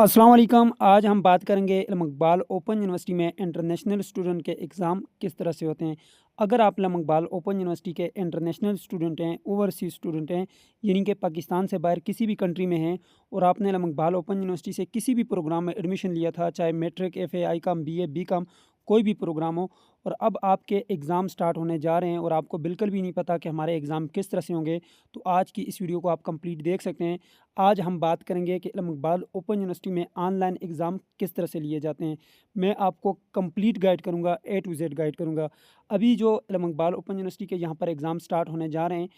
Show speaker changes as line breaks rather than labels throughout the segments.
अस्सलाम वालेकुम। आज हम बात करेंगे इल्म इकबाल ओपन यूनिवर्सिटी में इंटरनेशनल स्टूडेंट के एग्ज़ाम किस तरह से होते हैं। अगर आप इल्म इकबाल ओपन यूनिवर्सिटी के इंटरनेशनल स्टूडेंट हैं, ओवरसीज़ स्टूडेंट हैं, यानी कि पाकिस्तान से बाहर किसी भी कंट्री में हैं और आपने इल्म इकबाल ओपन यूनिवर्सिटी से किसी भी प्रोग्राम में एडमिशन लिया था, चाहे matric, FA, Icom, BA, BCom, कोई भी प्रोग्राम हो और अब आपके एग्ज़ाम स्टार्ट होने जा रहे हैं और आपको बिल्कुल भी नहीं पता कि हमारे एग्ज़ाम किस तरह से होंगे, तो आज की इस वीडियो को आप कंप्लीट देख सकते हैं। आज हम बात करेंगे कि इल्म इकबाल ओपन यूनिवर्सिटी में ऑनलाइन एग्ज़ाम किस तरह से लिए जाते हैं। मैं आपको कंप्लीट गाइड करूँगा, ए टू ज़ेड गाइड करूँगा। अभी जो इल्म इकबाल ओपन यूनिवर्सिटी के यहाँ पर एग्ज़ाम स्टार्ट होने जा रहे हैं,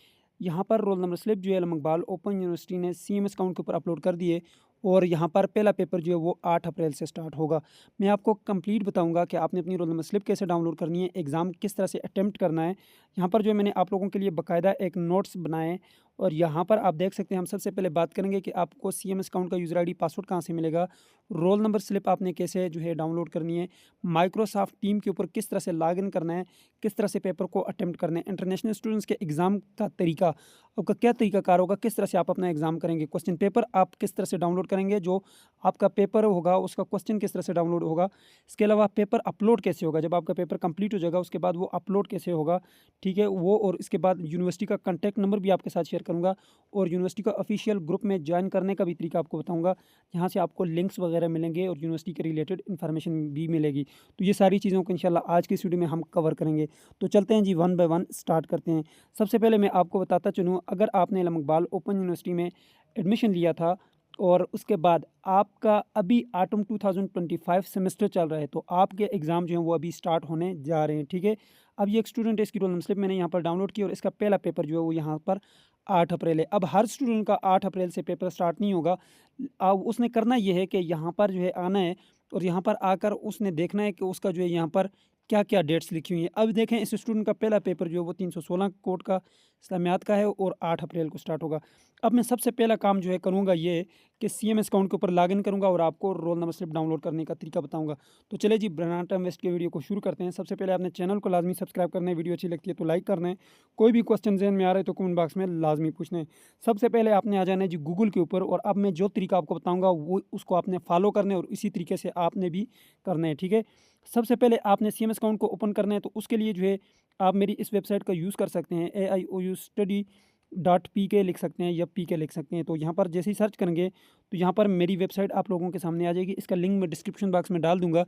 यहाँ पर रोल नंबर स्लिप जो है इल्म इकबाल ओपन यूनिवर्सिटी ने सीएमएस अकाउंट के ऊपर अपलोड कर दिए और यहाँ पर पहला पेपर जो है वो 8 अप्रैल से स्टार्ट होगा। मैं आपको कंप्लीट बताऊँगा कि आपने अपनी रोल नंबर स्लिप कैसे डाउनलोड करनी है, एग्ज़ाम किस तरह से अटेम्प्ट करना है। यहाँ पर जो है मैंने आप लोगों के लिए बाकायदा एक नोट्स बनाए हैं और यहाँ पर आप देख सकते हैं। हम सबसे पहले बात करेंगे कि आपको सीएमएस अकाउंट का यूज़र आईडी पासवर्ड कहाँ से मिलेगा, रोल नंबर स्लिप आपने कैसे जो है डाउनलोड करनी है, माइक्रोसॉफ्ट टीम के ऊपर किस तरह से लॉगिन करना है, किस तरह से पेपर को अटेम्प्ट करना है, इंटरनेशनल स्टूडेंट्स के एग्ज़ाम का तरीका, आपका क्या तरीकाकार होगा, किस तरह से आप अपना एग्ज़ाम करेंगे, क्वेश्चन पेपर आप किस तरह से डाउनलोड करेंगे, जो आपका पेपर होगा उसका क्वेश्चन किस तरह से डाउनलोड होगा। इसके अलावा पेपर अपलोड कैसे होगा, जब आपका पेपर कंप्लीट हो जाएगा उसके बाद वो अपलोड कैसे होगा, ठीक है वो। और इसके बाद यूनिवर्सिटी का कॉन्टैक्ट नंबर भी आपके साथ शेयर करूँगा और यूनिवर्सिटी का ऑफिशियल ग्रुप में ज्वाइन करने का भी तरीका आपको बताऊँगा, जहाँ से आपको लिंक्स वगैरह मिलेंगे और यूनिवर्सिटी के रिलेटेड इन्फॉर्मेशन भी मिलेगी। तो ये सारी चीज़ों को इंशाल्लाह आज की इस वीडियो में हम कवर करेंगे। तो चलते हैं जी, वन बाय वन स्टार्ट करते हैं। सबसे पहले मैं आपको बताता चलूँ, अगर आपने इल्म इकबाल ओपन यूनिवर्सिटी में एडमिशन लिया था और उसके बाद आपका अभी ऑटम 2025 सेमेस्टर चल रहा है, तो आपके एग्ज़ाम जो हैं वो अभी स्टार्ट होने जा रहे हैं, ठीक है। अब ये एक स्टूडेंट है, इसकी रोल नंबर स्लिप मैंने यहाँ पर डाउनलोड की और इसका पहला पेपर जो है वो यहाँ पर 8 अप्रैल है। अब हर स्टूडेंट का 8 अप्रैल से पेपर स्टार्ट नहीं होगा। अब उसने करना ये है कि यहाँ पर जो है आना है और यहाँ पर आकर उसने देखना है कि उसका जो है यहाँ पर क्या-क्या डेट्स लिखी हुई हैं। अब देखें, इस स्टूडेंट का पहला पेपर जो है वो 316 कोड का इस्लामियात का है और 8 अप्रैल को स्टार्ट होगा। अब मैं सबसे पहला काम जो है करूँगा ये कि सीएमएस अकाउंट के ऊपर लॉगिन करूँगा और आपको रोल नंबर स्लिप डाउनलोड करने का तरीका बताऊँगा। तो चलिए जी, बिना टाइम वेस्ट के वीडियो को शुरू करते हैं। सबसे पहले आपने चैनल को लाज़मी सब्सक्राइब करना है, वीडियो अच्छी लगती है तो लाइक करना है। कोई भी क्वेश्चन ज़हन में आ रहा है तो कमेंट बॉक्स में लाज़मी पूछना है। सबसे पहले आपने आ जाना है जी गूगल के ऊपर और अब मैं जो तरीका आपको बताऊँगा वो उसको आपने फॉलो करना है और इसी तरीके से आपने भी करना है, ठीक है। सबसे पहले आपने सीएमएस अकाउंट को ओपन करना है, तो उसके लिए जो है आप मेरी इस वेबसाइट का यूज़ कर सकते हैं। AIOU स्टडी डॉट पी के लिख सकते हैं या पी के लिख सकते हैं। तो यहाँ पर जैसे ही सर्च करेंगे तो यहाँ पर मेरी वेबसाइट आप लोगों के सामने आ जाएगी। इसका लिंक मैं डिस्क्रिप्शन बॉक्स में डाल दूँगा।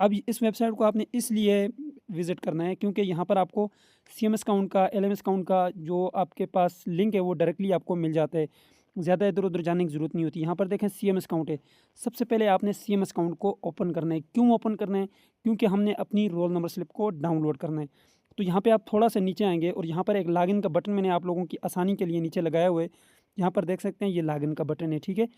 अब इस वेबसाइट को आपने इसलिए विज़िट करना है क्योंकि यहाँ पर आपको सीएमएस अकाउंट का, एलएमएस अकाउंट का जो आपके पास लिंक है वो डायरेक्टली आपको मिल जाता है। ज़्यादा इधर-उधर जाने की ज़रूरत नहीं होती। यहाँ पर देखें सीएमएस अकाउंट है। सबसे पहले आपने सीएमएस अकाउंट को ओपन करना है। क्यों ओपन करना है? क्योंकि हमने अपनी रोल नंबर स्लिप को डाउनलोड करना है। तो यहाँ पे आप थोड़ा-सा नीचे आएँगे और यहाँ पर एक लॉगिन का बटन मैंने आप लोगों की आसानी के लिए नीचे लगाया हुआ है। यहाँ पर देख सकते हैं ये लॉगिन का बटन है, ठीक है?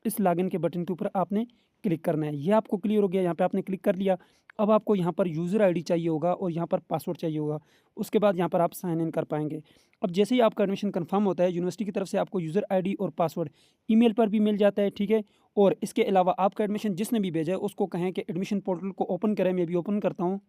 इस लॉगिन के बटन के ऊपर आपने क्लिक करना है। ये आपको क्लियर हो गया, यहाँ पे आपने क्लिक कर लिया। अब आपको यहाँ पर यूज़र आईडी चाहिए होगा और यहाँ पर पासवर्ड चाहिए होगा। उसके बाद यहाँ पर आप साइन इन कर पाएँगे। अब जैसे ही आपका एडमिशन कन्फर्म होता है, यूनिवर्सिटी की तरफ से आपको यूज़र आईडी और पासवर्ड ईमेल पर भी मिल जाता है, ठीक है? और इसके अलावा आपका एडमिशन जिसने भी भेजा है उसको कहें कि एडमिशन पोर्टल को ओपन करें। मैं भी ओपन करता हूँ।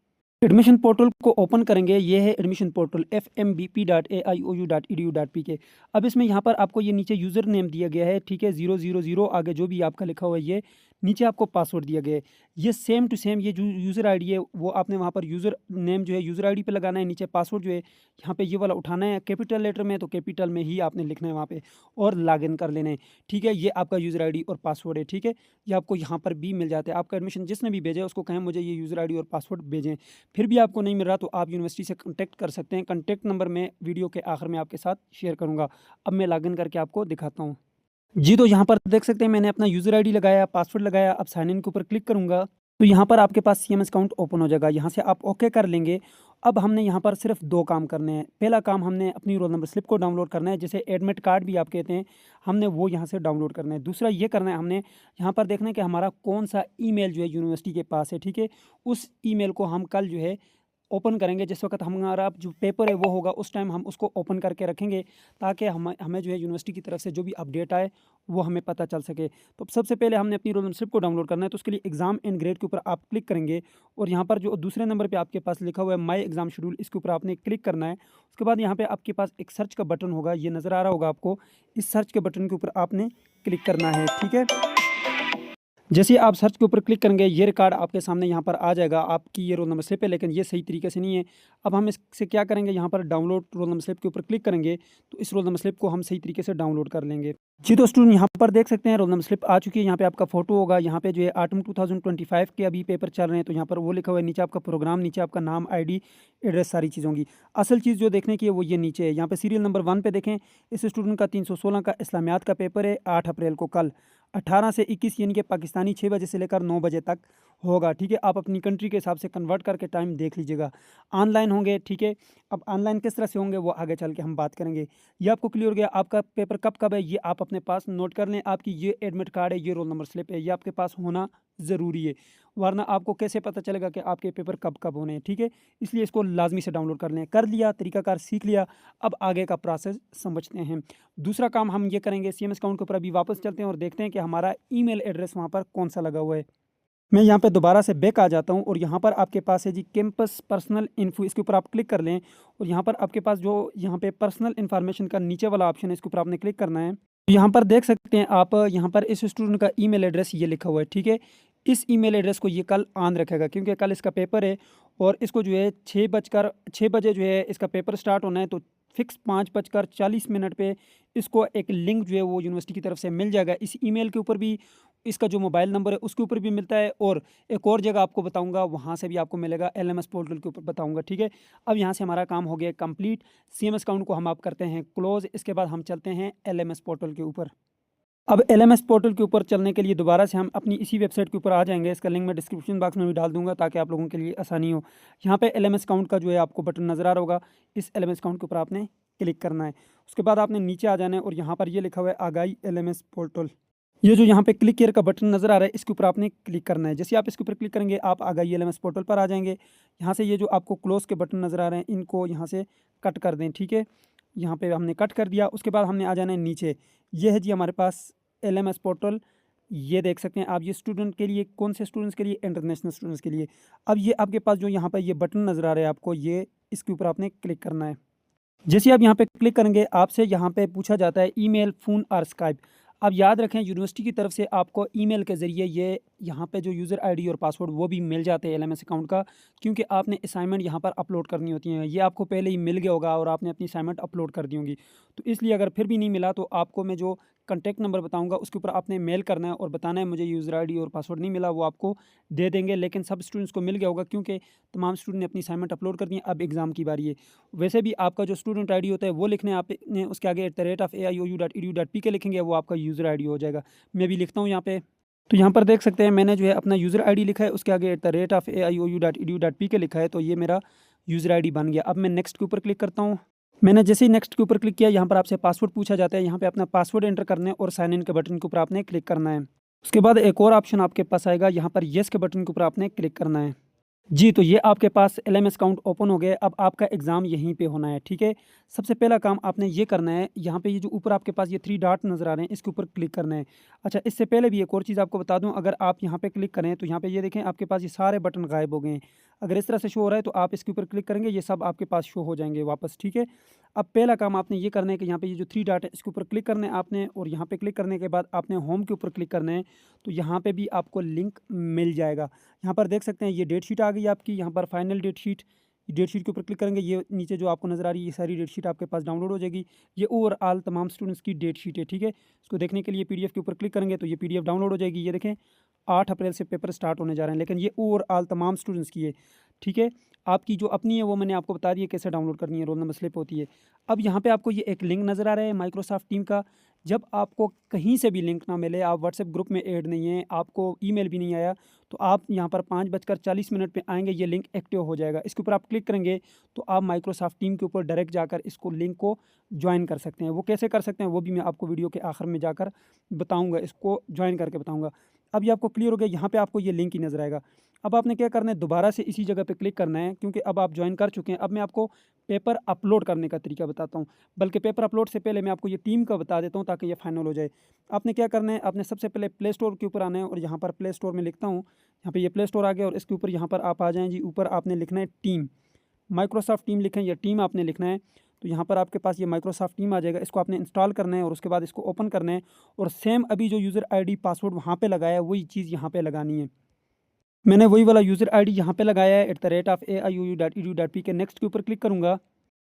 एडमिशन पोर्टल को ओपन करेंगे, ये है एडमिशन पोर्टल fmbp.aiou.edu.pk। अब इसमें यहाँ पर आपको ये नीचे यूज़र नेम दिया गया है, ठीक है, 000 आगे जो भी आपका लिखा हुआ है ये, नीचे आपको पासवर्ड दिया गया है। ये सेम टू सेम ये जो यूज़र आईडी है वो आपने वहाँ पर यूज़र नेम जो है यूज़र आईडी पे लगाना है, नीचे पासवर्ड जो है यहाँ पे ये वाला उठाना है। कैपिटल लेटर में तो कैपिटल में ही आपने लिखना है वहाँ पे और लॉगिन कर लेना है, ठीक है। ये आपका यूज़र आईडी और पासवर्ड है, ठीक है। ये आपको यहाँ पर भी मिल जाता है। आपका एडमिशन जिसने भी भेजा है उसको कहें मुझे ये यूज़र आईडी और पासवर्ड भेजें। फिर भी आपको नहीं मिल रहा तो आप यूनिवर्सिटी से कॉन्टैक्ट कर सकते हैं। कॉन्टैक्ट नंबर मैं वीडियो के आखिर में आपके साथ शेयर करूँगा। अब मैं लॉगिन करके आपको दिखाता हूँ। जी, तो यहाँ पर देख सकते हैं मैंने अपना यूज़र आईडी लगाया, पासवर्ड लगाया। अब साइन इन के ऊपर क्लिक करूँगा, तो यहाँ पर आपके पास सीएमएस अकाउंट ओपन हो जाएगा। यहाँ से आप ओके कर लेंगे। अब हमने यहाँ पर सिर्फ 2 काम करने हैं। पहला काम हमने अपनी रोल नंबर स्लिप को डाउनलोड करना है, जिसे एडमिट कार्ड भी आप कहते हैं, हमने वो यहाँ से डाउनलोड करना है। दूसरा ये करना है हमने यहाँ पर देखना है कि हमारा कौन-सा ईमेल जो है यूनिवर्सिटी के पास है, ठीक है? उस ईमेल को हम कल जो है ओपन करेंगे, जिस वक़्त हमारा जो पेपर है वो होगा उस टाइम हम उसको ओपन करके रखेंगे ताकि हमें हमें जो है यूनिवर्सिटी की तरफ से जो भी अपडेट आए वो हमें पता चल सके। तो सबसे पहले हमने अपनी रोल नंबर स्लिप को डाउनलोड करना है, तो उसके लिए एग्ज़ाम एंड ग्रेड के ऊपर आप क्लिक करेंगे और यहाँ पर जो दूसरे नंबर पे आपके पास लिखा हुआ है माय एग्ज़ाम शेड्यूल, इसके ऊपर आपने क्लिक करना है। उसके बाद यहाँ पे आपके पास एक सर्च का बटन होगा, ये नज़र आ रहा होगा आपको। इस सर्च के बटन के ऊपर आपने क्लिक करना है, ठीक है? जैसे ही आप सर्च के ऊपर क्लिक करेंगे ये रिकॉर्ड आपके सामने यहाँ पर आ जाएगा, आपकी ये रोल नंबर स्लिप है, लेकिन ये सही तरीके से नहीं है। अब हम इससे क्या करेंगे, यहाँ पर डाउनलोड रोल नंबर स्लिप के ऊपर क्लिक करेंगे तो इस रोल नंबर स्लिप को हम सही तरीके से डाउनलोड कर लेंगे। जी तो स्टूडेंट यहाँ पर देख सकते हैं रोल नंबर स्लिप आ चुकी है। यहाँ पे आपका फोटो होगा, यहाँ पे जो है ऑटम 2025 के अभी पेपर चल रहे हैं तो यहाँ पर वो लिखा हुआ है, नीचे आपका प्रोग्राम, नीचे आपका नाम, आईडी, एड्रेस, सारी चीज़ होंगी। असल चीज़ जो देखने की है वो ये नीचे है। यहाँ पे सीरियल नंबर 1 पे देखें, इस स्टूडेंट का 316 का इस्लामियात का पेपर है 8 अप्रैल को, कल 18 से 21 यानी कि पाकिस्तानी 6 बजे से लेकर 9 बजे तक होगा। ठीक है, आप अपनी कंट्री के हिसाब से कन्वर्ट करके टाइम देख लीजिएगा। ऑनलाइन होंगे, ठीक है। अब ऑनलाइन किस तरह से होंगे वो आगे चल के हम बात करेंगे। ये आपको क्लियर हो गया। आपका पेपर कब कब है ये आप अपने पास नोट कर लें। आपकी ये एडमिट कार्ड है, ये रोल नंबर स्लिप है, ये आपके पास होना ज़रूरी है, वरना आपको कैसे पता चलेगा कि आपके पेपर कब कब होने हैं। ठीक है, इसलिए इसको लाजमी से डाउनलोड कर लें। कर लिया, तरीकाकार सीख लिया, अब आगे का प्रोसेस समझते हैं। दूसरा काम हम ये करेंगे, CMS अकाउंट के ऊपर अभी वापस चलते हैं और देखते हैं कि हमारा ईमेल एड्रेस वहाँ पर कौन सा लगा हुआ है। मैं यहाँ पे दोबारा से बैक आ जाता हूँ और यहाँ पर आपके पास है जी कैंपस पर्सनल इन्फो, इसके ऊपर आप क्लिक कर लें और यहाँ पर आपके पास जो यहाँ पे पर्सनल इन्फॉर्मेशन का नीचे वाला ऑप्शन है, इसके ऊपर आपने क्लिक करना है। यहाँ पर देख सकते हैं आप, यहाँ पर इस स्टूडेंट का ईमेल एड्रेस ये लिखा हुआ है। ठीक है, इस ईमेल एड्रेस को ये कल ऑन रखेगा क्योंकि कल इसका पेपर है और इसको जो है 6 बजे जो है इसका पेपर स्टार्ट होना है, तो फिक्स 5:40 पे इसको एक लिंक जो है वो यूनिवर्सिटी की तरफ से मिल जाएगा। इस ईमेल के ऊपर भी इसका जो मोबाइल नंबर है उसके ऊपर भी मिलता है और एक और जगह आपको बताऊंगा वहाँ से भी आपको मिलेगा, LMS पोर्टल के ऊपर बताऊंगा। ठीक है, अब यहाँ से हमारा काम हो गया कंप्लीट। CMS अकाउंट को हम आप करते हैं क्लोज, इसके बाद हम चलते हैं LMS पोर्टल के ऊपर। अब LMS पोर्टल के ऊपर चलने के लिए दोबारा से हम अपनी इसी वेबसाइट के ऊपर आ जाएंगे। इसका लिंक मैं डिस्क्रिप्शन बॉक्स में भी डाल दूंगा ताकि आप लोगों के लिए आसानी हो। यहाँ पे LMS अकाउंट का जो है आपको बटन नज़र आ रहा होगा, इस LMS अकाउंट के ऊपर आपने क्लिक करना है। उसके बाद आपने नीचे आ जाना है और यहाँ पर ये लिखा हुआ है आगाही LMS पोर्टल। ये जो यहाँ पे क्लिक केयर का बटन नज़र आ रहा है इसके ऊपर आपने क्लिक करना है। जैसे आप इसके ऊपर क्लिक करेंगे आप आगाही LMS पोर्टल पर आ जाएंगे। यहाँ से ये जो आपको क्लोज के बटन नज़र आ रहे हैं इनको यहाँ से कट कर दें। ठीक है, यहाँ पे हमने कट कर दिया। उसके बाद हमने आ जाना है नीचे, ये है जी हमारे पास LMS पोर्टल। ये देख सकते हैं आप, ये स्टूडेंट के लिए, कौन से स्टूडेंट्स के लिए, इंटरनेशनल स्टूडेंट्स के लिए। अब ये आपके पास जो यहाँ पर ये बटन नज़र आ रहा है आपको, ये इसके ऊपर आपने क्लिक करना है। जैसे आप यहाँ पे क्लिक करेंगे आपसे यहाँ पे पूछा जाता है ईमेल, फ़ोन और स्काइप। अब याद रखें यूनिवर्सिटी की तरफ से आपको ईमेल के ज़रिए ये यहाँ पे जो यूज़र आईडी और पासवर्ड वो भी मिल जाते हैं LMS अकाउंट का, क्योंकि आपने असाइनमेंट यहाँ पर अपलोड करनी होती हैं। ये आपको पहले ही मिल गया होगा और आपने अपनी असाइनमेंट अपलोड कर दी होंगी, तो इसलिए अगर फिर भी नहीं मिला तो आपको मैं जो कॉन्टैक्ट नंबर बताऊंगा उसके ऊपर आपने मेल करना है और बताना है मुझे यूज़र आईडी और पासवर्ड नहीं मिला, वो आपको दे देंगे। लेकिन सब स्टूडेंट्स को मिल गया होगा क्योंकि तमाम स्टूडेंट ने अपनी असाइनमेंट अपलोड कर दी है। अब एग्ज़ाम की बारी है। वैसे भी आपका जो स्टूडेंट आईडी होता है वो लिखने आपने उसके आगे @aiou.edu.pk लिखेंगे, वो आपका यूज़र आईडी हो जाएगा। मैं भी लिखता हूँ यहाँ पे, तो यहाँ पर देख सकते हैं मैंने जो है अपना यूज़र आईडी लिखा है, उसके आगे @aiou.edu.pk लिखा है, तो ये मेरा यूज़र आईडी बन गया। अब मैं नेक्स्ट के ऊपर क्लिक करता हूँ। मैंने जैसे ही नेक्स्ट के ऊपर क्लिक किया यहाँ पर आपसे पासवर्ड पूछा जाता है, यहाँ पे अपना पासवर्ड एंटर करना है और साइन इन के बटन के ऊपर आपने क्लिक करना है। उसके बाद एक और ऑप्शन आपके पास आएगा, यहाँ पर येस के बटन के ऊपर आपने क्लिक करना है। जी, तो ये आपके पास LMS अकाउंट ओपन हो गया। अब आपका एग्ज़ाम यहीं पे होना है। ठीक है, सबसे पहला काम आपने ये करना है, यहाँ पे ये जो ऊपर आपके पास ये 3 डॉट नज़र आ रहे हैं इसके ऊपर क्लिक करना है। अच्छा, इससे पहले भी एक और चीज़ आपको बता दूँ, अगर आप यहाँ पे क्लिक करें तो यहाँ पे ये देखें आपके पास ये सारे बटन गायब हो गए हैं। अगर इस तरह से शो हो रहा है तो आप इसके ऊपर क्लिक करेंगे, ये सब आपके पास शो हो जाएंगे वापस। ठीक है, अब पहला काम आपने ये करना है कि यहाँ पे ये जो 3 डॉट है इसके ऊपर क्लिक करना है आपने, और यहाँ पे क्लिक करने के बाद आपने होम के ऊपर क्लिक करना है, तो यहाँ पे भी आपको लिंक मिल जाएगा। यहाँ पर देख सकते हैं ये डेट शीट आ गई आपकी, यहाँ पर फाइनल डेट शीट के ऊपर क्लिक करेंगे, ये नीचे जो आपको नज़र आ रही है ये सारी डेट शीट आपके पास डाउनलोड हो जाएगी। ये ओवरऑल तमाम स्टूडेंट्स की डेट शीट है। ठीक है, इसको देखने के लिए PDF के ऊपर क्लिक करेंगे तो ये PDF डाउनलोड हो जाएगी। ये देखें 8 अप्रैल से पेपर स्टार्ट होने जा रहे हैं, लेकिन ये ओवरऑल तमाम स्टूडेंट्स की है। ठीक है, आपकी जो अपनी है वो मैंने आपको बता दी है कैसे डाउनलोड करनी है, रोल नंबर स्लिप होती है। अब यहाँ पे आपको ये एक लिंक नज़र आ रहा है माइक्रोसॉफ्ट टीम का। जब आपको कहीं से भी लिंक ना मिले, आप व्हाट्सएप ग्रुप में ऐड नहीं हैं, आपको ईमेल भी नहीं आया, तो आप यहाँ पर 5:40 पे आएंगे, ये लिंक एक्टिव हो जाएगा। इसके ऊपर आप क्लिक करेंगे तो आप माइक्रोसॉफ्ट टीम के ऊपर डायरेक्ट जाकर इसको लिंक को ज्वाइन कर सकते हैं। वो कैसे कर सकते हैं वो भी मैं आपको वीडियो के आखिर में जाकर बताऊँगा, इसको ज्वाइन करके बताऊँगा। अब ये आपको क्लियर हो गया, यहाँ पे आपको ये लिंक ही नज़र आएगा। अब आपने क्या करना है, दोबारा से इसी जगह पे क्लिक करना है क्योंकि अब आप ज्वाइन कर चुके हैं। अब मैं आपको पेपर अपलोड करने का तरीका बताता हूँ, बल्कि पेपर अपलोड से पहले मैं आपको ये टीम का बता देता हूँ ताकि ये फाइनल हो जाए। आपने क्या करना है, आपने सबसे पहले प्ले स्टोर के ऊपर आना है और यहाँ पर प्ले स्टोर में लिखता हूँ, यहाँ पे ये प्ले स्टोर आ गया और इसके ऊपर यहाँ पर आप आ जाएँ जी, ऊपर आपने लिखना है टीम, माइक्रोसॉफ्ट टीम लिखें या टीम आपने लिखना है। तो यहाँ पर आपके पास ये माइक्रोसॉफ्ट टीम आ जाएगा, इसको आपने इंस्टॉल करना है और उसके बाद इसको ओपन करना है और सेम अभी जो यूज़र आईडी पासवर्ड वहाँ पे लगाया है वही चीज़ यहाँ पे लगानी है। मैंने वही वाला यूज़र आईडी यहाँ पे लगाया है @aiuu.edu.pk। नेक्स्ट के ऊपर क्लिक करूँगा।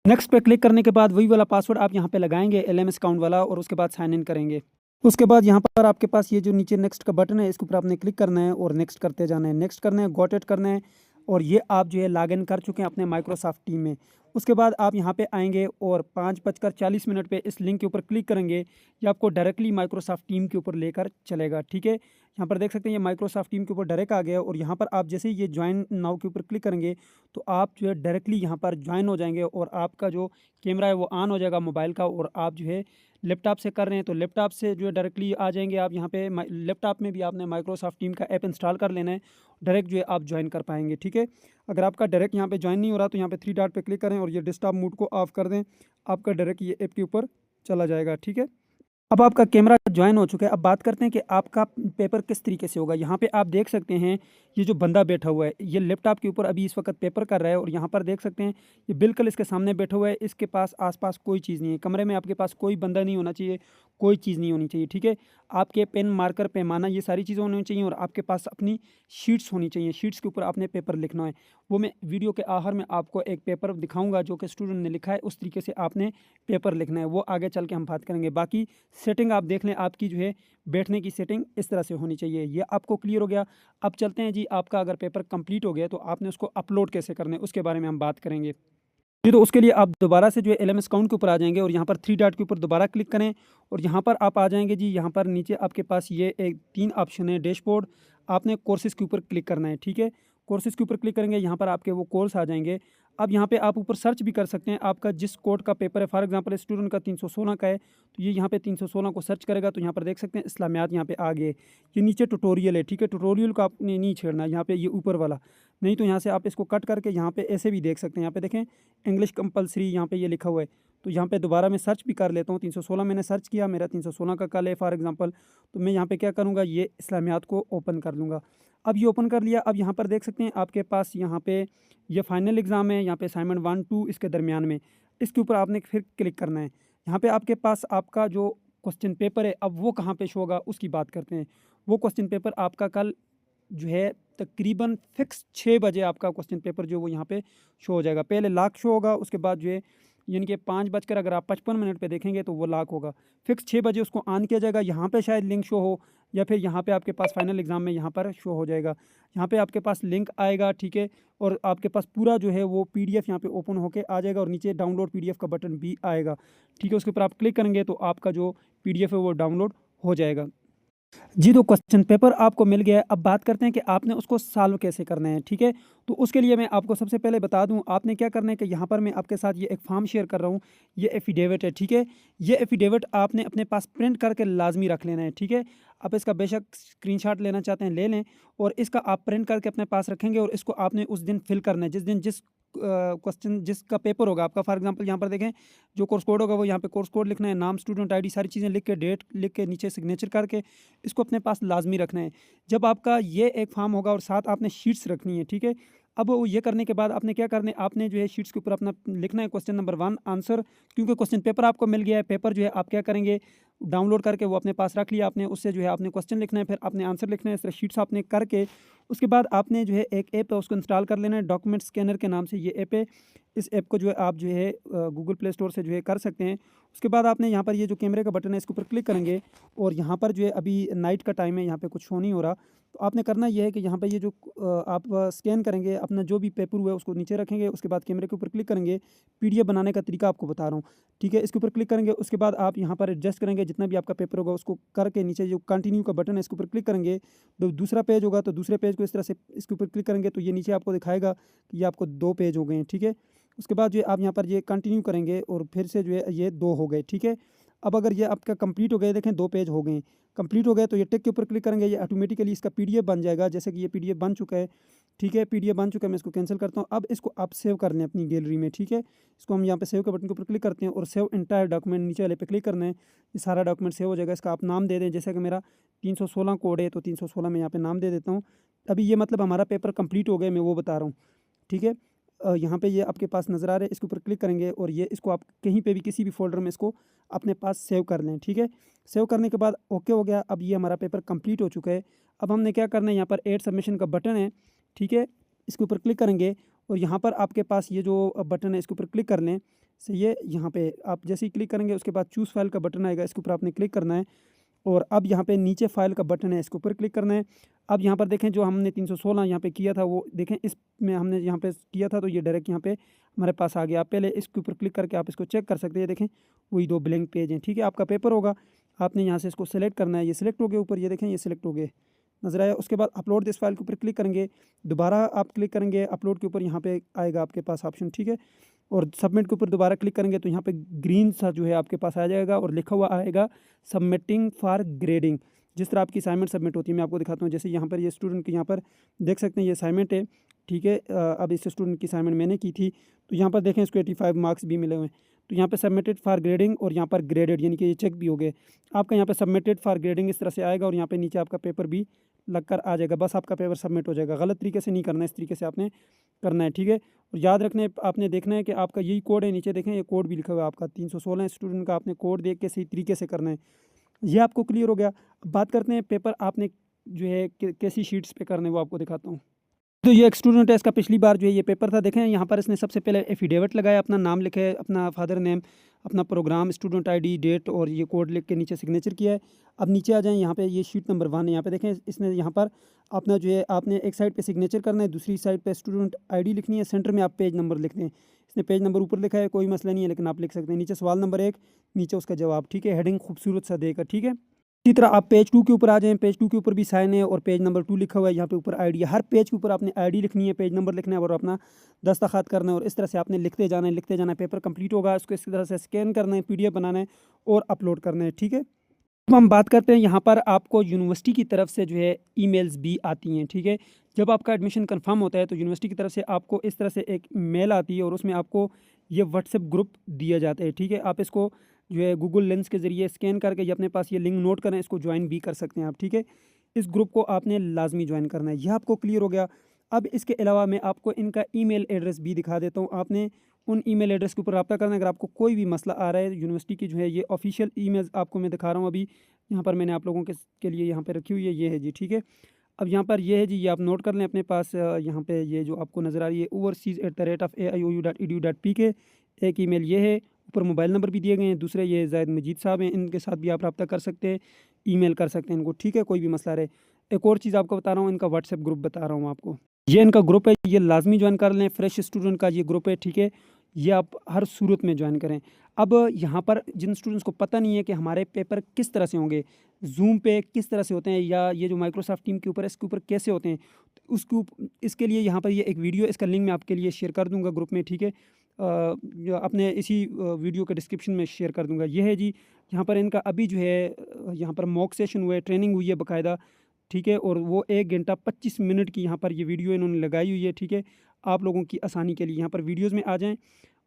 नेक्स्ट पे क्लिक करने के बाद वही वाला पासवर्ड आप यहाँ पे लगाएंगे एलएमएस अकाउंट वाला और उसके बाद साइन इन करेंगे। उसके बाद यहाँ पर आपके पास ये जो नीचे नेक्स्ट का बटन है इसके ऊपर आपने क्लिक करना है और नेक्स्ट करते जाना है, नेक्स्ट करना है, गॉट इट करना है और ये आप जो है लॉगिन कर चुके हैं अपने माइक्रोसॉफ्ट टीम में। उसके बाद आप यहाँ पे आएंगे और 5:40 पे इस लिंक के ऊपर क्लिक करेंगे, ये आपको डायरेक्टली माइक्रोसॉफ्ट टीम के ऊपर लेकर चलेगा। ठीक है, यहाँ पर देख सकते हैं ये माइक्रोसॉफ्ट टीम के ऊपर डायरेक्ट आ गया और यहाँ पर आप जैसे ही ये ज्वाइन नाउ के ऊपर क्लिक करेंगे तो आप जो है डायरेक्टली यहाँ पर ज्वाइन हो जाएंगे और आपका जो कैमरा है वो ऑन हो जाएगा मोबाइल का और आप जो है लैपटॉप से कर रहे हैं तो लैपटॉप से जो है डायरेक्टली आ जाएंगे आप यहाँ पे। लैपटॉप में भी आपने माइक्रोसॉफ्ट टीम का ऐप इंस्टॉल कर लेना है, डायरेक्ट जो है आप ज्वाइन कर पाएंगे। ठीक है, अगर आपका डायरेक्ट यहाँ पे ज्वाइन नहीं हो रहा तो यहाँ पे 3 डॉट पे क्लिक करें और ये डेस्कटॉप मोड को ऑफ कर दें, आपका डायरेक्ट ये ऐप के ऊपर चला जाएगा। ठीक है, अब आपका कैमरा ज्वाइन हो चुका है। अब बात करते हैं कि आपका पेपर किस तरीके से होगा। यहाँ पे आप देख सकते हैं ये जो बंदा बैठा हुआ है ये लैपटॉप के ऊपर अभी इस वक्त पेपर कर रहा है और यहाँ पर देख सकते हैं ये बिल्कुल इसके सामने बैठा हुआ है, इसके पास आसपास कोई चीज़ नहीं है, कमरे में आपके पास कोई बंदा नहीं होना चाहिए, कोई चीज़ नहीं होनी चाहिए। ठीक है, आपके पेन मार्कर पैमाना ये सारी चीज़ें होनी चाहिए और आपके पास अपनी शीट्स होनी चाहिए, शीट्स के ऊपर आपने पेपर लिखना है। वो मैं वीडियो के आखिर में आपको एक पेपर दिखाऊंगा जो कि स्टूडेंट ने लिखा है, उस तरीके से आपने पेपर लिखना है, वो आगे चल के हम बात करेंगे। बाकी सेटिंग आप देख लें, आपकी जो है बैठने की सेटिंग इस तरह से होनी चाहिए। ये आपको क्लियर हो गया। अब चलते हैं जी, आपका अगर पेपर कंप्लीट हो गया तो आपने उसको अपलोड कैसे करना है उसके बारे में हम बात करेंगे जी। तो उसके लिए आप दोबारा से जो है एलएमएस अकाउंट के ऊपर आ जाएंगे और यहाँ पर 3 डॉट के ऊपर दोबारा क्लिक करें और यहाँ पर आप आ जाएंगे जी। यहाँ पर नीचे आपके पास ये एक 3 ऑप्शन है डैशबोर्ड, आपने कोर्सेज़ के ऊपर क्लिक करना है। ठीक है, कोर्सेज़ के ऊपर क्लिक करेंगे, यहाँ पर आपके वो कोर्स आ जाएंगे। अब यहाँ पे आप ऊपर सर्च भी कर सकते हैं, आपका जिस कोड का पेपर है, फॉर एग्जांपल स्टूडेंट का 316 का है तो ये यहाँ पे 316 को सर्च करेगा तो यहाँ पर देख सकते हैं इस्लामियात यहाँ पे आ गए। ये नीचे ट्यूटोरियल है। ठीक है, ट्यूटोरियल को आपने नहीं छेड़ना, यहाँ पे ये ऊपर वाला नहीं तो यहाँ से आप इसको कट करके यहाँ पे ऐसे भी देख सकते हैं। यहाँ पे देखें इंग्लिश कंपलसरी यहाँ पे ये लिखा हुआ है तो यहाँ पे दोबारा मैं सर्च भी कर लेता हूँ। 316 मैंने सर्च किया, मेरा 316 का कल है फॉर एग्जांपल, तो मैं यहाँ पे क्या करूँगा, ये इस्लामियात को ओपन कर लूँगा। अब ये ओपन कर लिया। अब यहाँ पर देख सकते हैं आपके पास यहाँ पे ये फाइनल एग्ज़ाम है, यहाँ पे असाइनमेंट 1-2 इसके दरमियान में, इसके ऊपर आपने फिर क्लिक करना है। यहाँ पे आपके पास आपका जो क्वेश्चन पेपर है अब वो कहाँ पे शो होगा उसकी बात करते हैं। वो क्वेश्चन पेपर आपका कल जो है तकरीबन फिक्स 6 बजे आपका क्वेश्चन पेपर जो वो यहाँ पे शो हो जाएगा। पहले लाख शो होगा, उसके बाद जो है यानी कि 5 बजकर अगर आप 55 पे देखेंगे तो वो लाख होगा। फिक्स 6 बजे उसको ऑन किया जाएगा। यहाँ पे शायद लिंक शो हो या फिर यहाँ पे आपके पास फाइनल एग्ज़ाम में यहाँ पर शो हो जाएगा। यहाँ पे आपके पास लिंक आएगा। ठीक है, और आपके पास पूरा जो है वो पीडीएफ यहाँ पे ओपन होके आ जाएगा और नीचे डाउनलोड पीडीएफ का बटन भी आएगा। ठीक है, उसके ऊपर आप क्लिक करेंगे तो आपका जो पीडीएफ है वो डाउनलोड हो जाएगा जी। तो क्वेश्चन पेपर आपको मिल गया है। अब बात करते हैं कि आपने उसको सॉल्व कैसे करना है। ठीक है, तो उसके लिए मैं आपको सबसे पहले बता दूं आपने क्या करना है कि यहाँ पर मैं आपके साथ ये एक फॉर्म शेयर कर रहा हूँ, ये एफिडेविट है। ठीक है, ये एफिडेविट आपने अपने पास प्रिंट करके लाजमी रख लेना है। ठीक है, आप इसका बेशक स्क्रीनशॉट लेना चाहते हैं ले लें और इसका आप प्रिंट करके अपने पास रखेंगे और इसको आपने उस दिन फिल करना है जिस दिन जिस क्वेश्चन जिसका पेपर होगा आपका। फॉर एग्जांपल यहाँ पर देखें जो कोर्स कोड होगा वो यहाँ पे कोर्स कोड लिखना है, नाम, स्टूडेंट आईडी, सारी चीज़ें लिख के, डेट लिख के, नीचे सिग्नेचर करके इसको अपने पास लाजमी रखना है। जब आपका ये एक फॉर्म होगा और साथ आपने शीट्स रखनी है। ठीक है, अब वो ये करने के बाद आपने क्या करना है, आपने जो है शीट्स के ऊपर अपना लिखना है क्वेश्चन नंबर 1 आंसर, क्योंकि क्वेश्चन पेपर आपको मिल गया है। पेपर जो है आप क्या करेंगे डाउनलोड करके वो अपने पास रख लिया आपने, उससे जो है आपने क्वेश्चन लिखना है, फिर आपने आंसर लिखना है। इस तरह शीट्स आपने करके उसके बाद आपने जो है एक ऐप है उसको इंस्टॉल कर लेना है, डॉक्यूमेंट स्कैनर के नाम से ये ऐप है। इस ऐप को जो है आप जो है गूगल प्ले स्टोर से जो है कर सकते हैं। उसके बाद आपने यहाँ पर ये जो कैमरे का बटन है इसके ऊपर क्लिक करेंगे और यहाँ पर जो है अभी नाइट का टाइम है, यहाँ पे कुछ शो नहीं हो रहा, तो आपने करना ये है कि यहाँ पर ये जो आप स्कैन करेंगे अपना जो भी पेपर हुआ है उसको नीचे रखेंगे, उसके बाद कैमरे के ऊपर क्लिक करेंगे। पीडीएफ बनाने का तरीका आपको बता रहा हूँ। ठीक है, इसके ऊपर क्लिक करेंगे, उसके बाद आप यहाँ पर एडजस्ट करेंगे जितना भी आपका पेपर होगा उसको करके नीचे जो कंटिन्यू का बटन है इसके ऊपर क्लिक करेंगे। तो दूसरा पेज होगा तो दूसरे पेज को इस तरह से इसके ऊपर क्लिक करेंगे तो ये नीचे आपको दिखाएगा कि ये आपको 2 पेज हो गए हैं। ठीक है, उसके बाद जो है आप यहाँ पर ये कंटिन्यू करेंगे और फिर से जो है ये 2 हो गए। ठीक है, अब अगर ये आपका कंप्लीट हो गए, देखें 2 पेज हो गए कंप्लीट हो गए, तो ये टिक के ऊपर क्लिक करेंगे, ये ऑटोमेटिकली इसका पीडीएफ बन जाएगा। जैसे कि ये पीडीएफ बन चुका है। ठीक है, पीडीएफ बन चुका है, मैं इसको कैंसिल करता हूँ। अब इसको आप सेव कर लें अपनी गैलरी में। ठीक है, इसको हम यहाँ पे सेव के बटन के ऊपर क्लिक करते हैं और सेव इंटायर डॉक्यूमेंट नीचे वाले पे क्लिक करना है। ये सारा डॉक्यूमेंट सेव हो जाएगा। इसका आप नाम दे दें, जैसे कि मेरा 316 कोड है तो 316 में यहाँ पे नाम दे देता हूँ। अभी ये मतलब हमारा पेपर कंप्लीट हो गया, मैं वो बता रहा हूँ। ठीक है, यहाँ पे ये आपके पास नज़र आ रहा है, इसके ऊपर क्लिक करेंगे और ये इसको आप कहीं पे भी किसी भी फ़ोल्डर में इसको अपने पास सेव कर लें, ठीक है। सेव करने के बाद ओके हो गया। अब ये हमारा पेपर कंप्लीट हो चुका है। अब हमने क्या करना है, यहाँ पर ऐड सबमिशन का बटन है, ठीक है, इसके ऊपर क्लिक करेंगे और यहाँ पर आपके पास ये जो बटन है इसके ऊपर क्लिक कर लें। सही है, यहाँ पे आप जैसे ही क्लिक करेंगे उसके बाद चूज़ फाइल का बटन आएगा, इसके ऊपर आपने क्लिक करना है और अब यहाँ पे नीचे फाइल का बटन है, इसके ऊपर क्लिक करना है। अब यहाँ पर देखें जो हमने 316 यहाँ पे किया था वो देखें, इसमें हमने यहाँ पे किया था तो ये डायरेक्ट यहाँ पे हमारे पास आ गया। आप पहले इसके ऊपर क्लिक करके आप इसको चेक कर सकते हैं, देखें वही 2 ब्लैंक पेज हैं, ठीक है। आपका पेपर होगा, आपने यहाँ से इसको सेलेक्ट करना है, ये सिलेक्ट हो गया ऊपर, ये देखें ये सिलेक्ट हो गए, नज़र आया। उसके बाद अपलोड दिस फाइल के ऊपर क्लिक करेंगे, दोबारा आप क्लिक करेंगे अपलोड के ऊपर, यहाँ पे आएगा आपके पास ऑप्शन, ठीक है। और सबमिट के ऊपर दोबारा क्लिक करेंगे तो यहाँ पे ग्रीन सा जो है आपके पास आ जाएगा और लिखा हुआ आएगा सबमिटिंग फॉर ग्रेडिंग। जिस तरह आपकी असाइनमेंट सबमिट होती है मैं आपको दिखाता हूँ। जैसे यहाँ पर ये स्टूडेंट की यहाँ पर देख सकते हैं ये असाइनमेंट है, ठीक है। अब इस स्टूडेंट की असाइनमेंट मैंने की थी तो यहाँ पर देखें इसको 85 मार्क्स भी मिले हुए हैं। तो यहाँ पे सबमिटेड फॉर ग्रेडिंग और यहाँ पर ग्रेडेड यानी कि ये चेक भी हो गए। आपका यहाँ पे सबमिटेड फॉर ग्रेडिंग इस तरह से आएगा और यहाँ पे नीचे आपका पेपर भी लगकर आ जाएगा। बस आपका पेपर सबमिट हो जाएगा। गलत तरीके से नहीं करना है, इस तरीके से आपने करना है, ठीक है। और याद रखने आपने देखना है कि आपका यही कोड है, नीचे देखें ये कोड भी लिखा हुआ है आपका 316 स्टूडेंट का, आपने कोड देख के सही तरीके से करना है। ये आपको क्लियर हो गया। अब बात करते हैं पेपर आपने जो है कैसी शीट्स पे करने वो आपको दिखाता हूँ। तो ये एक स्टूडेंट है, इसका पिछली बार जो है ये पेपर था, देखें यहाँ पर इसने सबसे पहले एफिडेविट लगाया, अपना नाम लिखे, अपना फादर नेम, अपना प्रोग्राम, स्टूडेंट आईडी, डेट और ये कोड लिख के नीचे सिग्नेचर किया है। अब नीचे आ जाएं, यहाँ पे ये शीट नंबर 1 है, यहाँ पे देखें इसने यहाँ पर अपना जो है आपने एक साइड पे सिग्नेचर करना है, दूसरी साइड पे स्टूडेंट आईडी लिखनी है, सेंटर में आप पेज नंबर लिखते हैं। इसने पेज नंबर ऊपर लिखा है, कोई मसला नहीं है लेकिन आप लिख सकते हैं। नीचे सवाल नंबर 1, नीचे उसका जवाब, ठीक है, हेडिंग खूबसूरत सा देकर, ठीक है। इसी तरह आप पेज 2 के ऊपर आ जाएं, पेज 2 के ऊपर भी साइन है और पेज नंबर 2 लिखा हुआ है, यहाँ पे ऊपर आईडी है। हर पेज के ऊपर आपने आईडी लिखनी है, पेज नंबर लिखना है और अपना दस्तखत करना है और इस तरह से आपने लिखते जाना है, लिखते जाना है। पेपर कंप्लीट होगा, इसको इस तरह से स्कैन करना है, पीडीएफ बनाना है और अपलोड करना है, ठीक है। अब हम बात करते हैं, यहाँ पर आपको यूनिवर्सिटी की तरफ से जो है ईमेल्स भी आती हैं, ठीक है। जब आपका एडमिशन कंफर्म होता है तो यूनिवर्सिटी की तरफ से आपको इस तरह से एक मेल आती है और उसमें आपको ये व्हाट्सएप ग्रुप दिया जाता है, ठीक है। आप इसको जो है गूगल लेंस के ज़रिए स्कैन करके ये अपने पास ये लिंक नोट करें, इसको ज्वाइन भी कर सकते हैं आप, ठीक है। इस ग्रुप को आपने लाजमी ज्वाइन करना है, यह आपको क्लियर हो गया। अब इसके अलावा मैं आपको इनका ईमेल एड्रेस भी दिखा देता हूँ। आपने उन ईमेल एड्रेस के ऊपर रब्ता करना है। अगर आपको कोई भी मसला आ रहा है यूनिवर्सिटी की जो है ये ऑफिशियल ईमेल आपको मैं दिखा रहा हूँ अभी, यहाँ पर मैंने आप लोगों के लिए यहाँ पे रखी हुई है, ये है जी, ठीक है। अब यहाँ पर ये है जी, ये आप नोट कर लें अपने पास। यहाँ पे ये जो आपको नज़र आ रही है overseas@aiou.edu.pk, एक ईमेल ये है। ऊपर मोबाइल नंबर भी दिए गए हैं। दूसरे ये ज़ाहिद मजीद साहब हैं, इनके साथ भी आप रब्ता कर सकते हैं, ईमेल कर सकते हैं इनको, ठीक है, कोई भी मसला रहे। एक और चीज़ आपको बता रहा हूँ, इनका व्हाट्सएप ग्रुप बता रहा हूँ आपको। ये इनका ग्रुप है, ये लाजमी ज्वाइन कर लें। फ्रेश स्टूडेंट का ये ग्रुप है, ठीक है, ये आप हर सूरत में ज्वाइन करें। अब यहाँ पर जिन स्टूडेंट्स को पता नहीं है कि हमारे पेपर किस तरह से होंगे, जूम पे किस तरह से होते हैं या ये जो माइक्रोसॉफ्ट टीम के ऊपर है इसके ऊपर कैसे होते हैं, तो इसके लिए यहाँ पर ये एक वीडियो, इसका लिंक मैं आपके लिए शेयर कर दूँगा ग्रुप में, ठीक है। अपने इसी वीडियो के डिस्क्रिप्शन में शेयर कर दूँगा। ये है जी, यहाँ पर इनका अभी जो है यहाँ पर मॉक सेशन हुआ है, ट्रेनिंग हुई है बाकायदा, ठीक है। और वो 1 घंटा 25 मिनट की यहाँ पर ये वीडियो इन्होंने लगाई हुई है, ठीक है। आप लोगों की आसानी के लिए यहाँ पर वीडियोज़ में आ जाएँ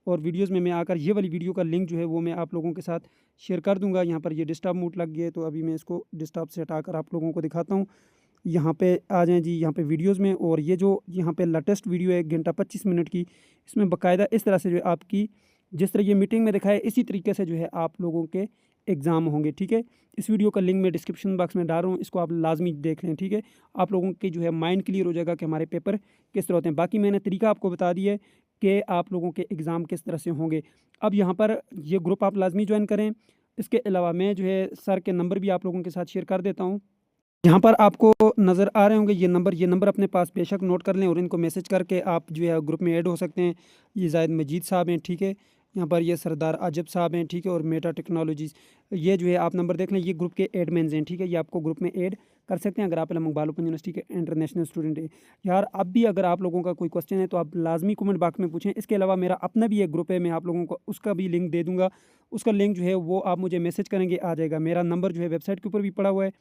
और वीडियोज़ में मैं आकर ये वाली वीडियो का लिंक जो है वो मैं आप लोगों के साथ शेयर कर दूंगा। यहाँ पर ये डिस्टर्ब मोड लग गया है तो अभी मैं इसको डिस्टर्ब से हटाकर आप लोगों को दिखाता हूँ। यहाँ पे आ जाएं जी, यहाँ पे वीडियोज़ में, और ये जो यहाँ पे लेटेस्ट वीडियो है 1 घंटा 25 मिनट की, इसमें बाकायदा इस तरह से जो है आपकी, जिस तरह ये मीटिंग में दिखाया इसी तरीके से जो है आप लोगों के एग्ज़ाम होंगे, ठीक है। इस वीडियो का लिंक मैं डिस्क्रिप्शन बॉक्स में डाल रहा हूँ, इसको आप लाजमी देख लें, ठीक है। आप लोगों के जो है माइंड क्लियर हो जाएगा कि हमारे पेपर किस तरह होते हैं। बाकी मैंने तरीका आपको बता दिया है कि आप लोगों के एग्ज़ाम किस तरह से होंगे। अब यहाँ पर ये ग्रुप आप लाजमी ज्वाइन करें। इसके अलावा मैं जो है सर के नंबर भी आप लोगों के साथ शेयर कर देता हूँ। यहाँ पर आपको नज़र आ रहे होंगे ये नंबर अपने पास बेशक नोट कर लें और इनको मैसेज करके आप जो है ग्रुप में ऐड हो सकते हैं। ये ज़ाहिद मजीद साहब हैं, ठीक है। यहाँ पर ये सरदार आजब साहब हैं, ठीक है, और मेटा टेक्नोलॉजीज़, ये जो है आप नंबर देख लें, ये ग्रुप के एडमिन्स हैं, ठीक है। ये आपको ग्रुप में ऐड कर सकते हैं अगर आप इलाहाबाद ओपन यूनिवर्सिटी के इंटरनेशनल स्टूडेंट हैं। यार अब भी अगर आप लोगों का कोई क्वेश्चन है तो आप लाजमी कमेंट बॉक्स में पूछें। इसके अलावा मेरा अपना भी एक ग्रुप है, मैं आप लोगों को उसका भी लिंक दे दूँगा। उसका लिंक जो है वो आप मुझे मैसेज करेंगे, आ जाएगा। मेरा नंबर जो है वेबसाइट के ऊपर भी पड़ा हुआ है।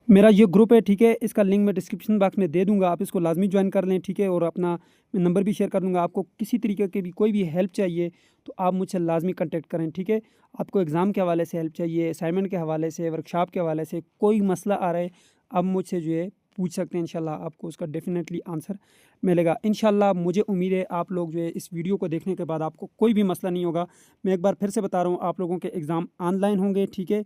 मेरा ये ग्रुप है, ठीक है, इसका लिंक मैं डिस्क्रिप्शन बॉक्स में दे दूंगा, आप इसको लाजमी ज्वाइन कर लें, ठीक है। और अपना मैं नंबर भी शेयर कर दूंगा। आपको किसी तरीके की भी कोई भी हेल्प चाहिए तो आप मुझसे लाजमी कांटेक्ट करें, ठीक है। आपको एग्ज़ाम के हवाले से हेल्प चाहिए, असाइनमेंट के हवाले से, वर्कशॉप के हवाले से, कोई मसला आ रहा है, आप मुझसे जो है पूछ सकते हैं, इंशाल्लाह आपको उसका डेफ़िनेटली आंसर मिलेगा। इंशाल्लाह मुझे उम्मीद है आप लोग जो है इस वीडियो को देखने के बाद आपको कोई भी मसला नहीं होगा। मैं एक बार फिर से बता रहा हूँ, आप लोगों के एग्ज़ाम ऑनलाइन होंगे, ठीक है?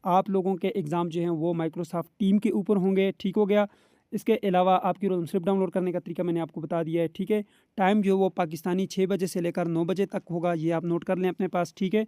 आप लोगों के एग्ज़ाम जो हैं वो माइक्रोसॉफ्ट टीम के ऊपर होंगे, ठीक हो गया? इसके अलावा आपकी रोल स्लिप डाउनलोड करने का तरीका मैंने आपको बता दिया है, ठीक है? टाइम जो है वो पाकिस्तानी 6 बजे से लेकर 9 बजे तक होगा, ये आप नोट कर लें अपने पास, ठीक है?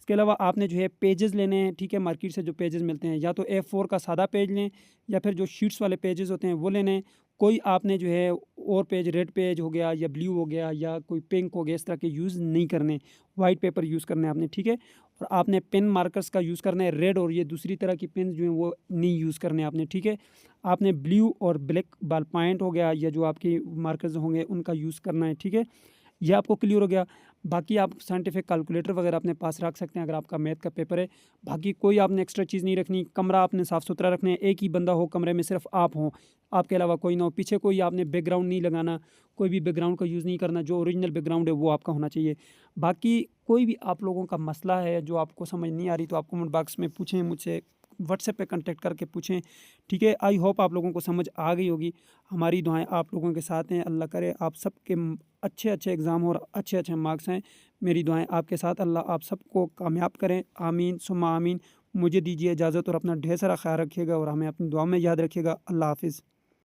इसके अलावा आपने जो है पेजेस लेने हैं, ठीक है? मार्केट से जो पेजेस मिलते हैं, या तो A4 का सादा पेज लें या फिर जो शीट्स वाले पेजेस होते हैं वो लेने हैं। कोई आपने जो है और पेज, रेड पेज हो गया या ब्लू हो गया या कोई पिंक हो गया, इस तरह के यूज़ नहीं करने। वाइट पेपर यूज़ करना है आपने, ठीक है? और आपने पेन मार्कर्स का यूज़ करना है रेड, और ये दूसरी तरह की पेन जो है वो नहीं यूज़ करने आपने, ठीक है? आपने ब्लू और ब्लैक बॉल पॉइंट हो गया या जो आपके मार्कर्स होंगे उनका यूज़ करना है, ठीक है? ये आपको क्लियर हो गया। बाकी आप साइंटिफिक कैलकुलेटर वगैरह अपने पास रख सकते हैं अगर आपका मैथ का पेपर है। बाकी कोई आपने एक्स्ट्रा चीज़ नहीं रखनी। कमरा आपने साफ़ सुथरा रखना है, एक ही बंदा हो कमरे में, सिर्फ आप हों, आपके अलावा कोई ना हो। पीछे कोई आपने बैकग्राउंड नहीं लगाना, कोई भी बैकग्राउंड का यूज़ नहीं करना। जो ओरिजिनल बैकग्राउंड है वो आपका होना चाहिए। बाकी कोई भी आप लोगों का मसला है जो आपको समझ नहीं आ रही, तो आप कमेंट बॉक्स में पूछें, मुझसे व्हाट्सएप पे कांटेक्ट करके पूछें, ठीक है? आई होप आप लोगों को समझ आ गई होगी। हमारी दुआएं आप लोगों के साथ हैं। अल्लाह करे आप सबके अच्छे अच्छे एग्ज़ाम और अच्छे अच्छे मार्क्स हैं। मेरी दुआएं आपके साथ। अल्लाह आप सबको कामयाब करें। आमीन सुम्मा आमीन। मुझे दीजिए इजाज़त और अपना ढेर सारा ख्याल रखिएगा और हमें अपनी दुआ में याद रखिएगा। अल्लाह हाफ़िज़।